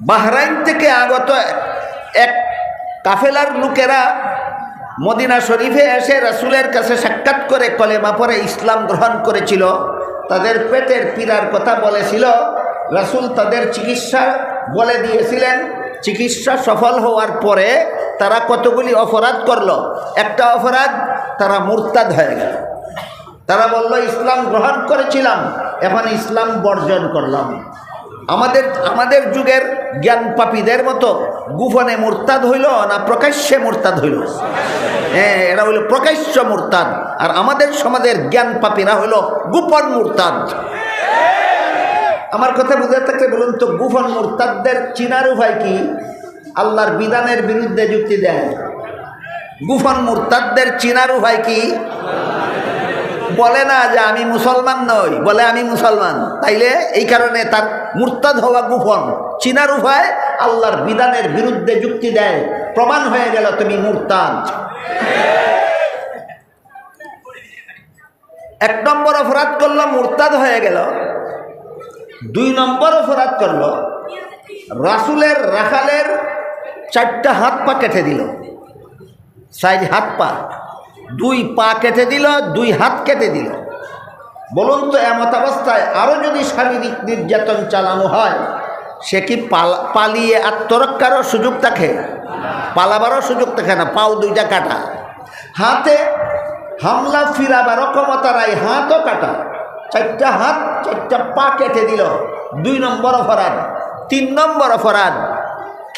Bahrain থেকে আগত এক কাফেলার লোকেরা মদিনা শরীফে এসে রাসূলের কাছে সাক্ষাৎ করে কলেমা পড়ে ইসলাম গ্রহণ করেছিল। তাদের পেটের পীড়ার কথা বলেছিল। রাসূল তাদের চিকিৎসা বলে দিয়েছিলেন। চিকিৎসা সফল হওয়ার পরে তারা কতগুলি অপরাধ করলো। একটা অপরাধ, তারা মুরতাদ হয়ে গেল। তারা বলল, ইসলাম গ্রহণ করেছিলাম, এখন ইসলাম বর্জন করলাম। আমাদের যুগের জ্ঞান পাপীদের মতো গোপনে মুরতাদ হইল না প্রকাশ্যে মুরতাদ হইল? হ্যাঁ, এরা হইল প্রকাশ্য মুরতাদ। আর আমাদের সমাজের জ্ঞান পাপীরা হইল গোপন মুরতাদ। আমার কথা বুঝে থাকলে বলুন তো, গোপন মুরতাদদের চিনার উপায় কি? আল্লাহর বিধানের বিরুদ্ধে যুক্তি দেয়। গোপন মুরতাদদের চিনার উপায় কি? বলে না যে আমি মুসলমান নই, বলে আমি মুসলমান। তাইলে এই কারণে তার মুরতাদ হওয়া গোপন। চিনার উপায় আল্লাহর বিধানের বিরুদ্ধে যুক্তি দেয়, প্রমাণ হয়ে গেল তুমি মুরতাদ। এক নম্বর অপরাধ করলো, মুরতাদ হয়ে গেল। 2 নম্বর অপরাধ করলো, রাসূলের রাখালের 4টা হাত পা কেটে দিল। 4 হাত পা, 2 পা কেটে দিল, 2 হাত কেটে দিল। বলুন তো, এমত অবস্থায় আরও যদি শারীরিক নির্যাতন চালানো হয়, সে কি পালিয়ে আত্মরক্ষারও সুযোগ থাকে? পালাবারও সুযোগ থাকে না। পাও 2টা কাটা, হাতে হামলা ফিরাবারও ক্ষমতা নাই, হাতও কাটা। 4টা হাত 4টা পা কেটে দিল, 2 নম্বর অপরাধ। 3 নম্বর অপরাধ,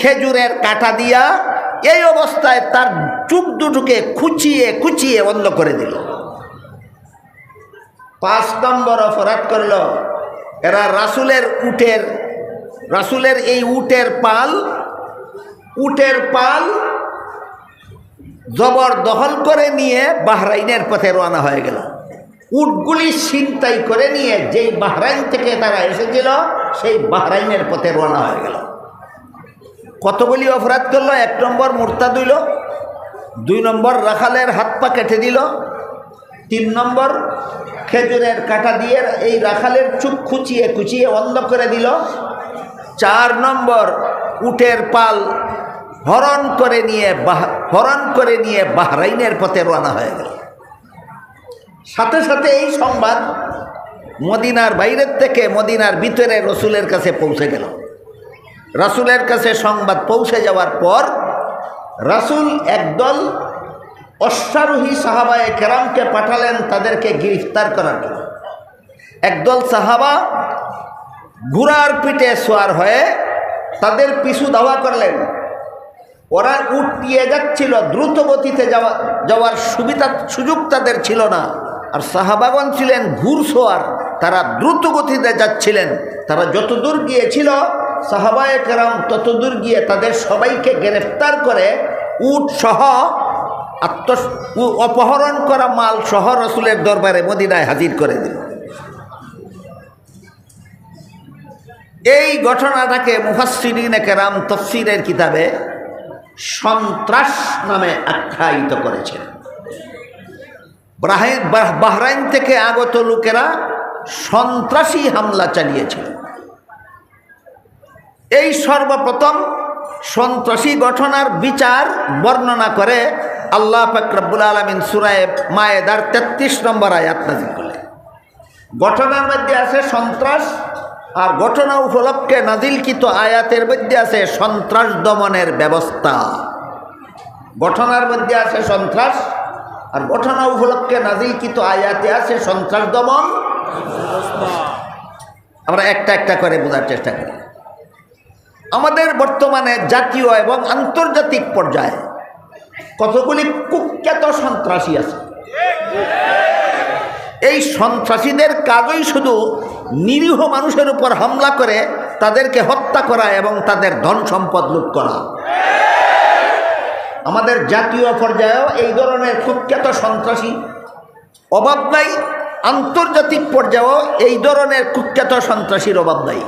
খেজুরের কাঁটা দিয়া এই অবস্থায় তার চোখ দুটোকে খুঁচিয়ে খুঁচিয়ে বন্ধ করে দিল। 5 নম্বর অপরাধ করল, এরা রাসূলের এই উটের পাল জবরদখল করে নিয়ে বাহরাইনের পথে রওনা হয়ে গেল। উটগুলি ছিনতাই করে নিয়ে যেই বাহরাইন থেকে তারা এসেছিল, সেই বাহরাইনের পথে রওনা হয়ে গেল। কতগুলি অপরাধ করলো? 1 নম্বর মুরতাদ হইল, 2 নম্বর রাখালের হাত পা কেটে দিল, 3 নম্বর খেজুরের কাঁটা দিয়ে এই রাখালের চোখ খুঁচিয়ে খুঁচিয়ে বন্ধ করে দিল, 4 নম্বর উটের পাল হরণ করে নিয়ে বাহরাইনের পথে রওনা হয়ে গেল। সাথে সাথে এই সংবাদ মদিনার বাইরের থেকে মদিনার ভিতরে রাসূলের কাছে পৌঁছে গেল। রাসূলের কাছে সংবাদ পৌঁছে যাওয়ার পর রাসূল একদল অশ্বারোহী সাহাবায়ে কেরামকে পাঠালেন তাদেরকে গ্রেফতার করার জন্য। একদল সাহাবা ঘোড়ার পিঠে সওয়ার হয়ে তাদের পিছু ধাওয়া করলেন। ওরা উট দিয়ে যাচ্ছিল, দ্রুত গতিতে যাওয়ার সুযোগ তাদের ছিল না। আর সাহাবাগণ ছিলেন ঘুড়সওয়ার, তারা দ্রুত গতিতে যাচ্ছিলেন। তারা যত দূর গিয়েছিল, সাহাবায়ে কেরাম তত দূর গিয়ে তাদের সবাইকে গ্রেফতার করে উট সহ অপহরণ করা মাল সহ রাসূলের দরবারে মদিনায় হাজির করে দিল। এই ঘটনাটাকে মুফাসসিরিনে কেরাম তাফসীরের কিতাবে সন্ত্রাস নামে আখ্যায়িত করেছেন। বাহরাইন থেকে আগত লোকেরা সন্ত্রাসী হামলা চালিয়েছিল। এই সর্বপ্রথম সন্ত্রাসী ঘটনার বিচার বর্ণনা করে আল্লাহ পাক রব্বুল আলামিন সূরা মায়েদার 33 নম্বর আয়াত নাযিল করলেন। ঘটনার মধ্যে আছে সন্ত্রাস, আর ঘটনা উপলক্ষে নাজিলকৃত আয়াতের মধ্যে আছে সন্ত্রাস দমনের ব্যবস্থা। ঘটনার মধ্যে আছে সন্ত্রাস, আর ঘটনা উপলক্ষে নাজিলকৃত আয়াতে আছে সন্ত্রাস দমন ব্যবস্থা। আমরা একটা একটা করে বোঝার চেষ্টা করি। আমাদের বর্তমানে জাতীয় এবং আন্তর্জাতিক পর্যায়ে কতগুলি কুখ্যাত সন্ত্রাসী আছে। এই সন্ত্রাসীদের কাজই শুধু নিরীহ মানুষের উপর হামলা করে তাদেরকে হত্যা করা এবং তাদের ধন সম্পদ লুট করা। আমাদের জাতীয় পর্যায়েও এই ধরনের কুখ্যাত সন্ত্রাসী অভাব নাই, আন্তর্জাতিক পর্যায়েও এই ধরনের কুখ্যাত সন্ত্রাসীর অভাব নাই।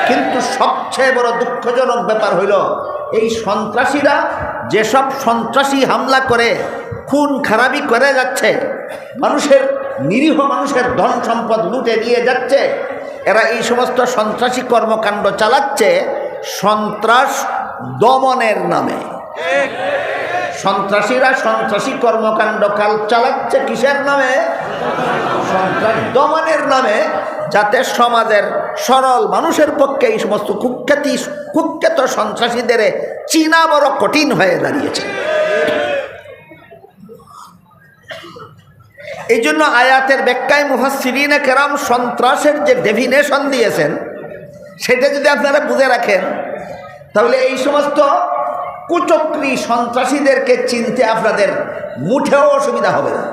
কিন্তু সবচেয়ে বড় দুঃখজনক ব্যাপার হইল, এই সন্ত্রাসীরা যেসব সন্ত্রাসী হামলা করে খুন খারাপি করে যাচ্ছে, নিরীহ মানুষের ধন সম্পদ লুটে নিয়ে যাচ্ছে, এরা এই সমস্ত সন্ত্রাসী কর্মকাণ্ড চালাচ্ছে, সন্ত্রাস দমনের নামে। সন্ত্রাসীরা সন্ত্রাসী কর্মকাণ্ড চালাচ্ছে কিসের নামে? সন্ত্রাস দমনের নামে, যাতে সমাজের সরল মানুষের পক্ষে এই সমস্ত কুখ্যাত সন্ত্রাসীদের চিনা বড় কঠিন হয়ে দাঁড়িয়েছে। এই জন্য আয়াতের ব্যাখ্যায় মুফাসসিরিনে কেরাম সন্ত্রাসের যে ডেফিনেশন দিয়েছেন সেটা যদি আপনারা বুঝে রাখেন, তাহলে এই সমস্ত কুচক্রী সন্ত্রাসীদেরকে চিনতে আপনাদের মুঠেও অসুবিধা হবে না।